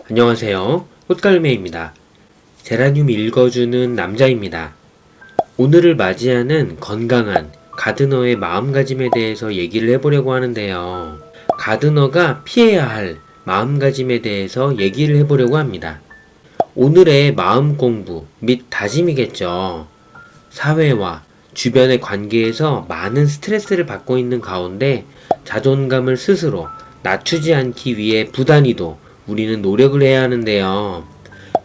안녕하세요. 꽃갈매입니다. 제라늄 읽어주는 남자입니다. 오늘을 맞이하는 건강한 가드너의 마음가짐에 대해서 얘기를 해보려고 하는데요. 가드너가 피해야 할 마음가짐에 대해서 얘기를 해보려고 합니다. 오늘의 마음 공부 및 다짐이겠죠. 사회와 주변의 관계에서 많은 스트레스를 받고 있는 가운데 자존감을 스스로 낮추지 않기 위해 부단히도 우리는 노력을 해야 하는데요.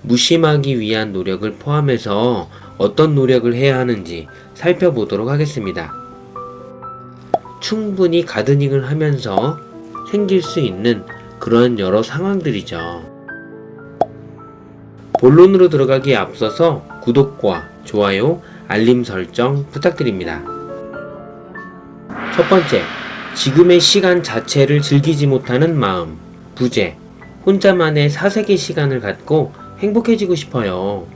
무심하기 위한 노력을 포함해서 어떤 노력을 해야 하는지 살펴보도록 하겠습니다. 충분히 가드닝을 하면서 생길 수 있는 그런 여러 상황들이죠. 본론으로 들어가기에 앞서서 구독과 좋아요, 알림 설정 부탁드립니다. 첫 번째, 지금의 시간 자체를 즐기지 못하는 마음, 부재, 혼자만의 사색의 시간을 갖고 행복해지고 싶어요.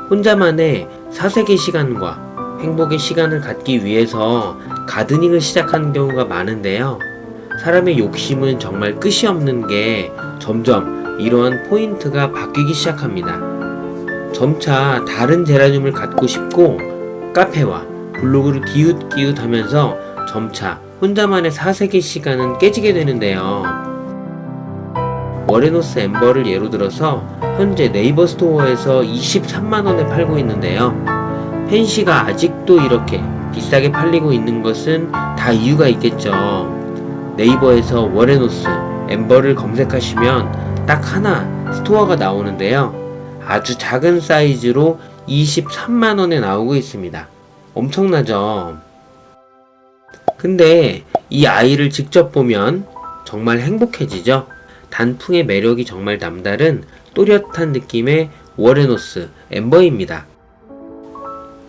혼자만의 사색의 시간과 행복의 시간을 갖기 위해서 가드닝을 시작하는 경우가 많은데요. 사람의 욕심은 정말 끝이 없는 게 점점 이러한 포인트가 바뀌기 시작합니다. 점차 다른 제라늄을 갖고 싶고 카페와 블로그를 기웃기웃하면서 점차 혼자만의 사색의 시간은 깨지게 되는데요. 워레노스 엠버를 예로 들어서 현재 네이버 스토어에서 23만원에 팔고 있는데요. 펜시가 아직도 이렇게 비싸게 팔리고 있는 것은 다 이유가 있겠죠. 네이버에서 워레노스 엠버를 검색하시면 딱 하나 스토어가 나오는데요. 아주 작은 사이즈로 23만원에 나오고 있습니다. 엄청나죠? 근데 이 아이를 직접 보면 정말 행복해지죠? 단풍의 매력이 정말 남다른 또렷한 느낌의 워레노스 엠버입니다.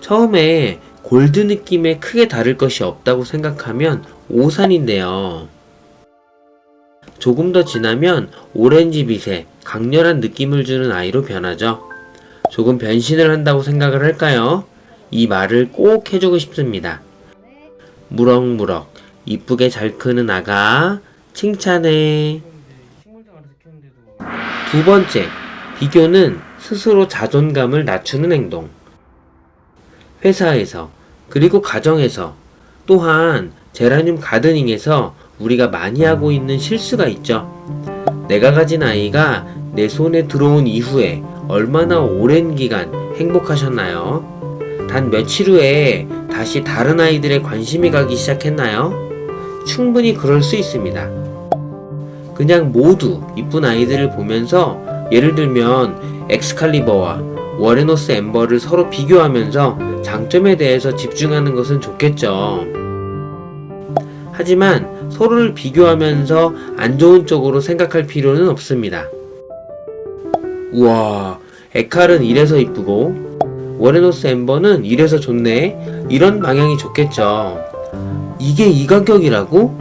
처음에 골드 느낌에 크게 다를 것이 없다고 생각하면 오산인데요. 조금 더 지나면 오렌지빛의 강렬한 느낌을 주는 아이로 변하죠. 조금 변신을 한다고 생각을 할까요? 이 말을 꼭 해주고 싶습니다. 무럭무럭 이쁘게 잘 크는 아가 칭찬해. 두 번째, 비교는 스스로 자존감을 낮추는 행동. 회사에서 그리고 가정에서 또한 제라늄 가드닝에서 우리가 많이 하고 있는 실수가 있죠. 내가 가진 아이가 내 손에 들어온 이후에 얼마나 오랜 기간 행복하셨나요? 단 며칠 후에 다시 다른 아이들의 관심이 가기 시작했나요? 충분히 그럴 수 있습니다. 그냥 모두 이쁜 아이들을 보면서 예를 들면 엑스칼리버와 워레노스 엠버를 서로 비교하면서 장점에 대해서 집중하는 것은 좋겠죠. 하지만 서로를 비교하면서 안 좋은 쪽으로 생각할 필요는 없습니다. 우와, 에칼은 이래서 이쁘고 워레노스 엠버는 이래서 좋네. 이런 방향이 좋겠죠. 이게 이 가격이라고?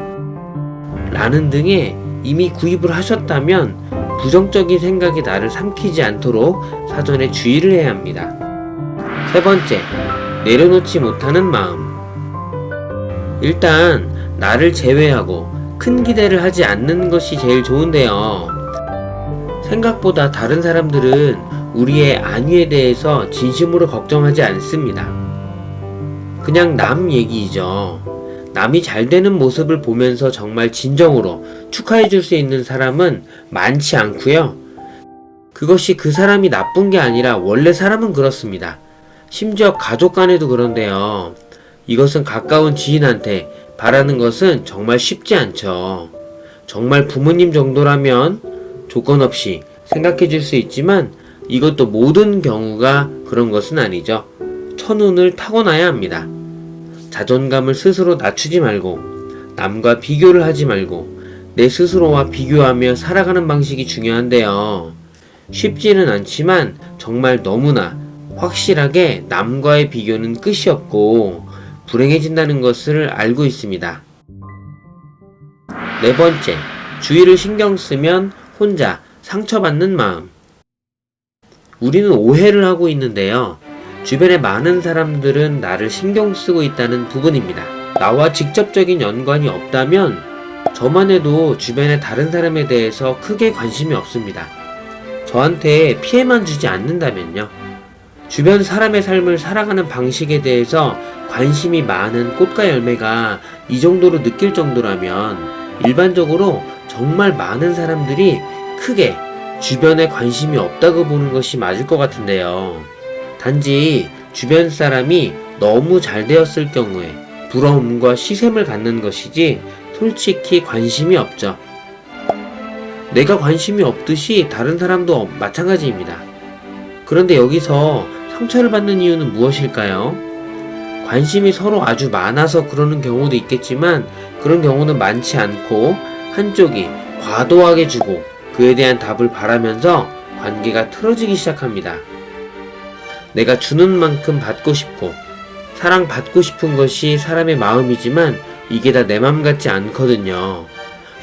라는 등의 이미 구입을 하셨다면 부정적인 생각이 나를 삼키지 않도록 사전에 주의를 해야 합니다. 세 번째, 내려놓지 못하는 마음. 일단 나를 제외하고 큰 기대를 하지 않는 것이 제일 좋은데요. 생각보다 다른 사람들은 우리의 안위에 대해서 진심으로 걱정하지 않습니다. 그냥 남 얘기이죠. 남이 잘 되는 모습을 보면서 정말 진정으로 축하해 줄 수 있는 사람은 많지 않고요. 그것이 그 사람이 나쁜 게 아니라 원래 사람은 그렇습니다. 심지어 가족 간에도 그런데요. 이것은 가까운 지인한테 바라는 것은 정말 쉽지 않죠. 정말 부모님 정도라면 조건 없이 생각해 줄 수 있지만 이것도 모든 경우가 그런 것은 아니죠. 천운을 타고나야 합니다. 자존감을 스스로 낮추지 말고 남과 비교를 하지 말고 내 스스로와 비교하며 살아가는 방식이 중요한데요. 쉽지는 않지만 정말 너무나 확실하게 남과의 비교는 끝이 없고 불행해진다는 것을 알고 있습니다. 네 번째, 주위를 신경 쓰면 혼자 상처받는 마음. 우리는 오해를 하고 있는데요. 주변의 많은 사람들은 나를 신경 쓰고 있다는 부분입니다. 나와 직접적인 연관이 없다면 저만 해도 주변의 다른 사람에 대해서 크게 관심이 없습니다. 저한테 피해만 주지 않는다면요. 주변 사람의 삶을 살아가는 방식에 대해서 관심이 많은 꽃과 열매가 이 정도로 느낄 정도라면 일반적으로 정말 많은 사람들이 크게 주변에 관심이 없다고 보는 것이 맞을 것 같은데요. 단지 주변 사람이 너무 잘 되었을 경우에 부러움과 시샘을 갖는 것이지 솔직히 관심이 없죠. 내가 관심이 없듯이 다른 사람도 마찬가지입니다. 그런데 여기서 상처를 받는 이유는 무엇일까요? 관심이 서로 아주 많아서 그러는 경우도 있겠지만 그런 경우는 많지 않고 한쪽이 과도하게 주고 그에 대한 답을 바라면서 관계가 틀어지기 시작합니다. 내가 주는 만큼 받고 싶고 사랑받고 싶은 것이 사람의 마음이지만 이게 다 내 맘 같지 않거든요.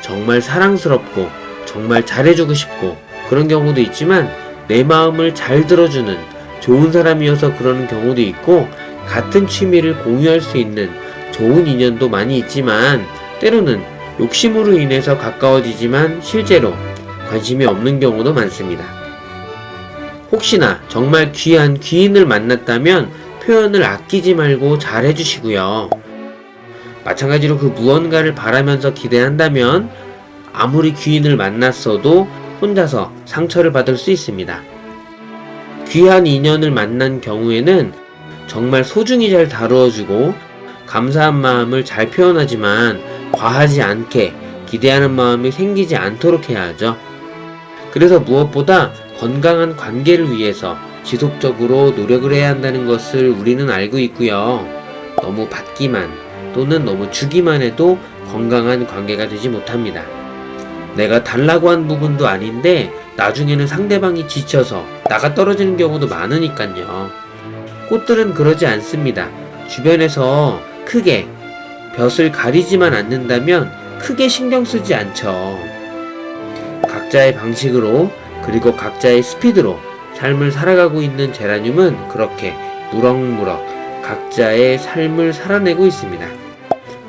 정말 사랑스럽고 정말 잘해주고 싶고 그런 경우도 있지만 내 마음을 잘 들어주는 좋은 사람이어서 그러는 경우도 있고 같은 취미를 공유할 수 있는 좋은 인연도 많이 있지만 때로는 욕심으로 인해서 가까워지지만 실제로 관심이 없는 경우도 많습니다. 혹시나 정말 귀한 귀인을 만났다면 표현을 아끼지 말고 잘 해주시고요. 마찬가지로 그 무언가를 바라면서 기대한다면 아무리 귀인을 만났어도 혼자서 상처를 받을 수 있습니다. 귀한 인연을 만난 경우에는 정말 소중히 잘 다루어주고 감사한 마음을 잘 표현하지만 과하지 않게 기대하는 마음이 생기지 않도록 해야 하죠. 그래서 무엇보다 건강한 관계를 위해서 지속적으로 노력을 해야 한다는 것을 우리는 알고 있고요. 너무 받기만 또는 너무 주기만 해도 건강한 관계가 되지 못합니다. 내가 달라고 한 부분도 아닌데 나중에는 상대방이 지쳐서 나가 떨어지는 경우도 많으니까요. 꽃들은 그러지 않습니다. 주변에서 크게 벼슬 가리지만 않는다면 크게 신경 쓰지 않죠. 각자의 방식으로 그리고 각자의 스피드로 삶을 살아가고 있는 제라늄은 그렇게 무럭무럭 각자의 삶을 살아내고 있습니다.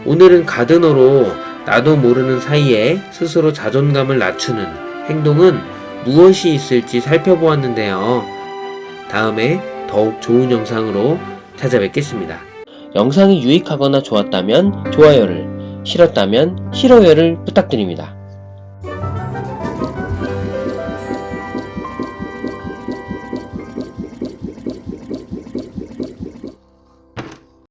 오늘은 가드너로 나도 모르는 사이에 스스로 자존감을 낮추는 행동은 무엇이 있을지 살펴보았는데요. 다음에 더욱 좋은 영상으로 찾아뵙겠습니다. 영상이 유익하거나 좋았다면 좋아요를, 싫었다면 싫어요를 부탁드립니다.